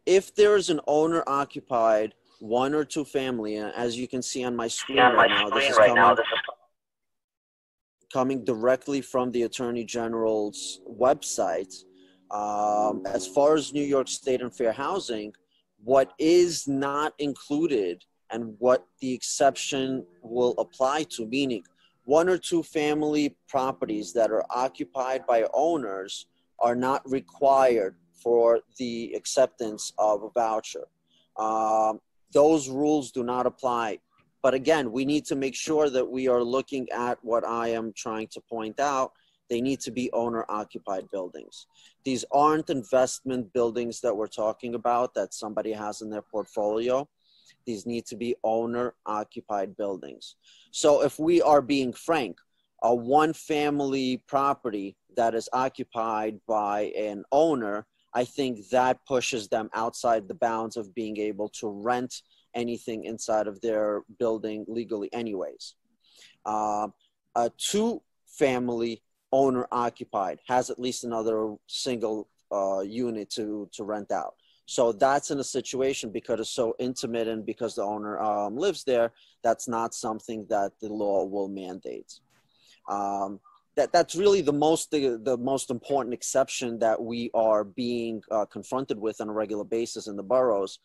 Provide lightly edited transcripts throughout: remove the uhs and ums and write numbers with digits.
if there is an owner-occupied one or two family, and as you can see on my screen right now, this is coming directly from the Attorney General's website. As far as New York State and Fair Housing, what is not included and what the exception will apply to, meaning one or two family properties that are occupied by owners, are not required for the acceptance of a voucher. Those rules do not apply. But again, we need to make sure that we are looking at what I am trying to point out. They need to be owner-occupied buildings. These aren't investment buildings that we're talking about that somebody has in their portfolio. These need to be owner-occupied buildings. So if we are being frank, a one-family property that is occupied by an owner, I think that pushes them outside the bounds of being able to rent anything inside of their building legally anyways. A two-family owner-occupied has at least another single unit to rent out. So that's in a situation because it's so intimate and because the owner lives there, that's not something that the law will mandate. That's really the most important exception that we are being confronted with on a regular basis in the boroughs.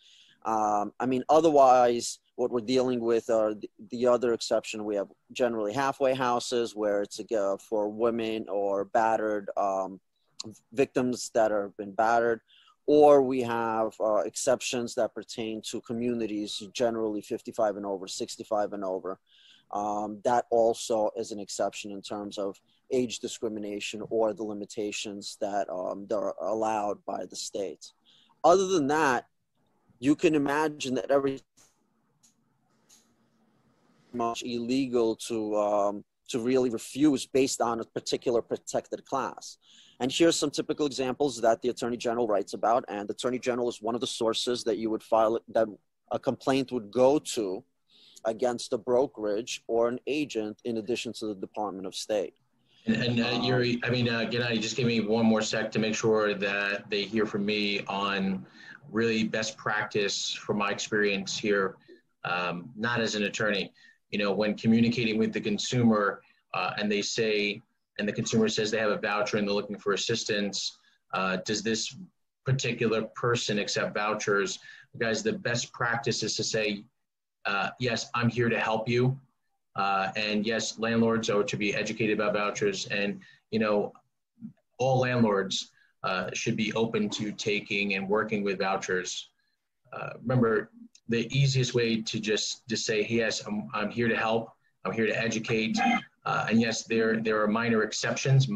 I mean, otherwise, what we're dealing with are the other exception. We have generally halfway houses where it's for women or battered victims that have been battered, or we have exceptions that pertain to communities, generally 55 and over, 65 and over. That also is an exception in terms of age discrimination or the limitations that are allowed by the state. Other than that, you can imagine that everything much illegal to really refuse based on a particular protected class. And here's some typical examples that the Attorney General writes about. And the Attorney General is one of the sources that you would file, that a complaint would go to against a brokerage or an agent in addition to the Department of State. Gennady, just give me one more sec to make sure that they hear from me on really best practice from my experience here, not as an attorney. You know, when communicating with the consumer and the consumer says they have a voucher and they're looking for assistance, does this particular person accept vouchers? Guys, the best practice is to say, yes, I'm here to help you. And yes, landlords are to be educated about vouchers, and you know, all landlords should be open to taking and working with vouchers. Remember, the easiest way to just say, hey, yes, I'm here to help, I'm here to educate, and yes, there are minor exceptions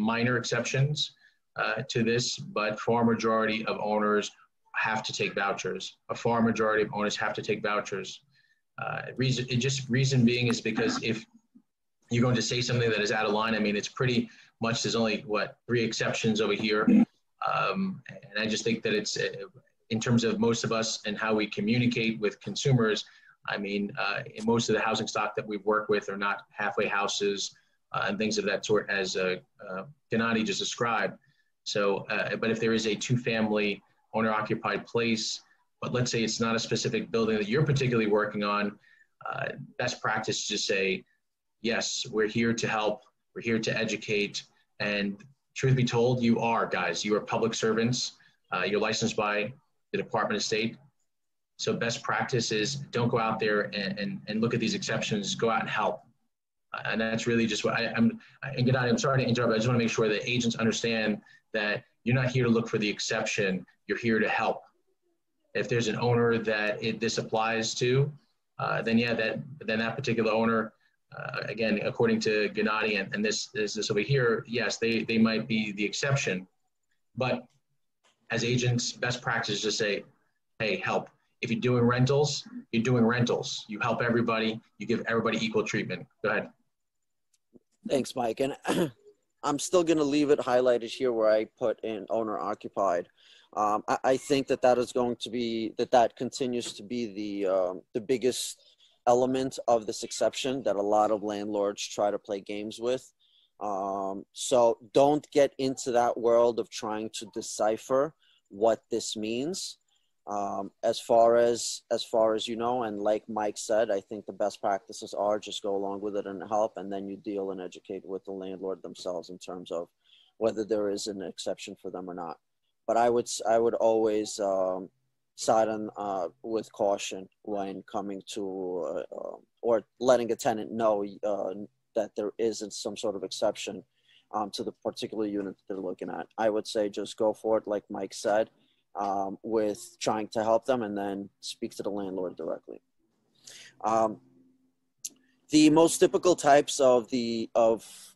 to this, but far majority of owners have to take vouchers. A far majority of owners have to take vouchers. Reason being is because if you're going to say something that is out of line, I mean, it's pretty much, there's only, 3 exceptions over here. And I just think that it's, in terms of most of us and how we communicate with consumers, I mean, in most of the housing stock that we've worked with are not halfway houses and things of that sort, as Gennady just described. So, but if there is a two-family owner-occupied place, but let's say it's not a specific building that you're particularly working on, best practice is to say, yes, we're here to help, we're here to educate, and truth be told, you are, guys, you are public servants, you're licensed by the Department of State. So best practice is don't go out there and look at these exceptions, go out and help. And that's really just what and Gennady, I'm sorry to interrupt, but I just want to make sure that agents understand that you're not here to look for the exception, you're here to help. If there's an owner that this applies to, then yeah, then that particular owner, again, according to Gennady and this over here, yes, they might be the exception. But as agents, best practice is to say, hey, help. If you're doing rentals, you're doing rentals. You help everybody. You give everybody equal treatment. Go ahead. Thanks, Mike. And I'm still going to leave it highlighted here where I put in owner occupied. I think that is going to be, that continues to be the biggest element of this exception that a lot of landlords try to play games with. So don't get into that world of trying to decipher what this means. As far as you know, and like Mike said, I think the best practices are just go along with it and help, and then you deal and educate with the landlord themselves in terms of whether there is an exception for them or not. But I would always side on with caution when coming to or letting a tenant know that there isn't some sort of exception to the particular unit that they're looking at. I would say just go for it, like Mike said, with trying to help them, and then speak to the landlord directly. Um, the most typical types of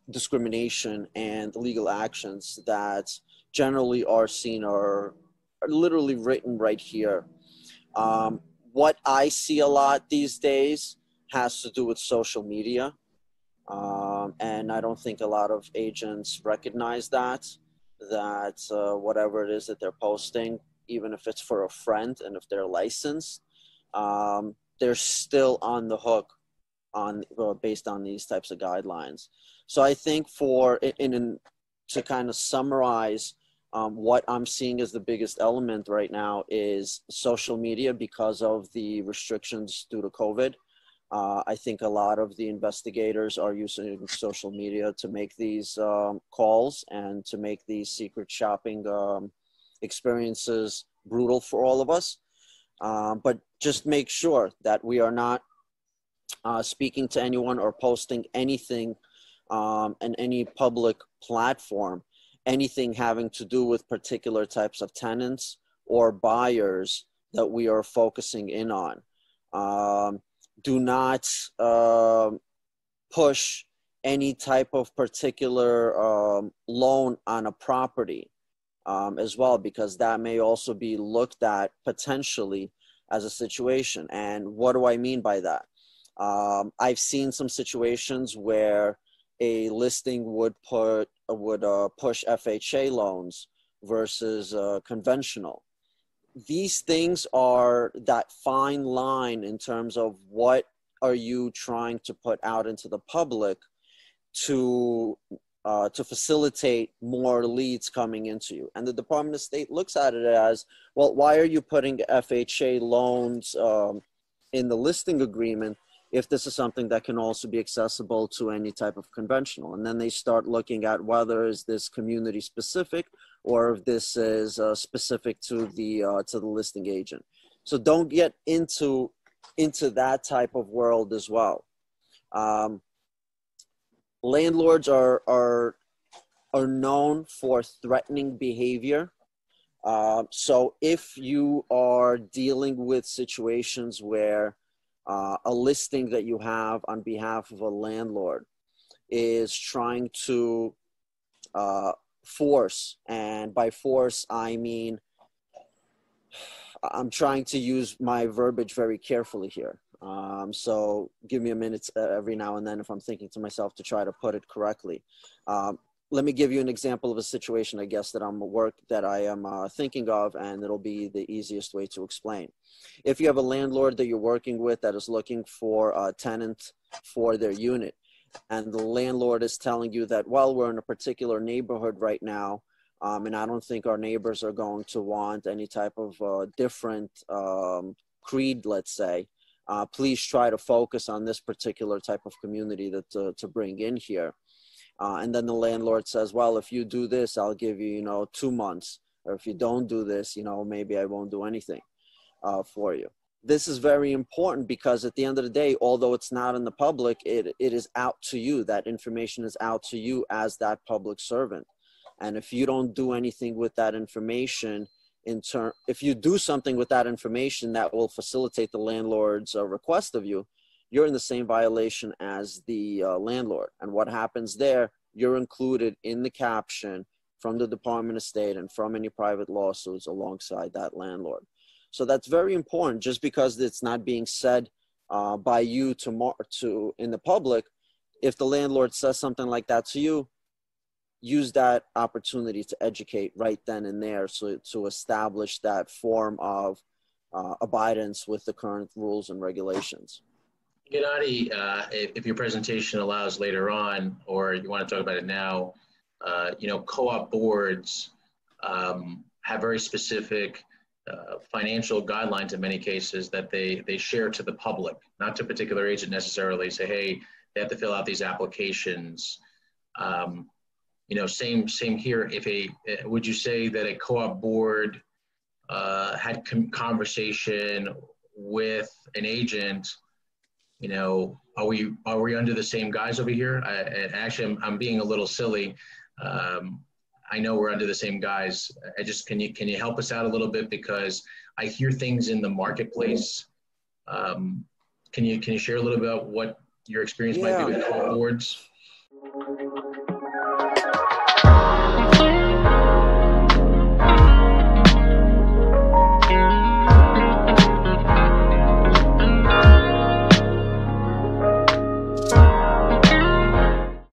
discrimination and legal actions that generally are seen are literally written right here. What I see a lot these days has to do with social media. And I don't think a lot of agents recognize that whatever it is that they're posting, even if it's for a friend and if they're licensed, they're still on the hook based on these types of guidelines. So I think to kind of summarize what I'm seeing as the biggest element right now is social media because of the restrictions due to COVID. I think a lot of the investigators are using social media to make these calls and to make these secret shopping experiences brutal for all of us. But just make sure that we are not speaking to anyone or posting anything in any public platform, anything having to do with particular types of tenants or buyers that we are focusing in on. Do not push any type of particular loan on a property as well, because that may also be looked at potentially as a situation. And what do I mean by that? I've seen some situations where a listing would push FHA loans versus conventional. These things are that fine line in terms of what are you trying to put out into the public to facilitate more leads coming into you. And the Department of State looks at it as, well, why are you putting FHA loans in the listing agreement if this is something that can also be accessible to any type of conventional? And then they start looking at whether is this community specific or if this is specific to the listing agent. So don't get into that type of world as well. Landlords are known for threatening behavior. So if you are dealing with situations where a listing that you have on behalf of a landlord is trying to force, and by force I mean, I'm trying to use my verbiage very carefully here. So give me a minute every now and then if I'm thinking to myself to try to put it correctly. Let me give you an example of a situation, I guess, that I am thinking of, and it'll be the easiest way to explain. If you have a landlord that you're working with that is looking for a tenant for their unit, and the landlord is telling you that, well, we're in a particular neighborhood right now, and I don't think our neighbors are going to want any type of different creed, let's say. Please try to focus on this particular type of community to bring in here. And then the landlord says, well, if you do this, I'll give you, 2 months. Or if you don't do this, maybe I won't do anything for you. This is very important because at the end of the day, although it's not in the public, it is out to you. That information is out to you as that public servant. And if you don't do anything with that information, if you do something with that information that will facilitate the landlord's request of you, you're in the same violation as the landlord. And what happens there, you're included in the caption from the Department of State and from any private lawsuits alongside that landlord. So that's very important. Just because it's not being said by you to in the public, if the landlord says something like that to you, use that opportunity to educate right then and there, so to establish that form of abidance with the current rules and regulations. Gennady, if your presentation allows later on, or you want to talk about it now, co-op boards have very specific financial guidelines in many cases that they share to the public, not to a particular agent necessarily. Say, hey, they have to fill out these applications. You know, same here. Would you say that a co-op board had conversation with an agent? You know, are we under the same guise over here? And actually, I'm being a little silly. I know we're under the same guise. Can you help us out a little bit, because I hear things in the marketplace. Can you share a little bit about what your experience might be with co-op boards?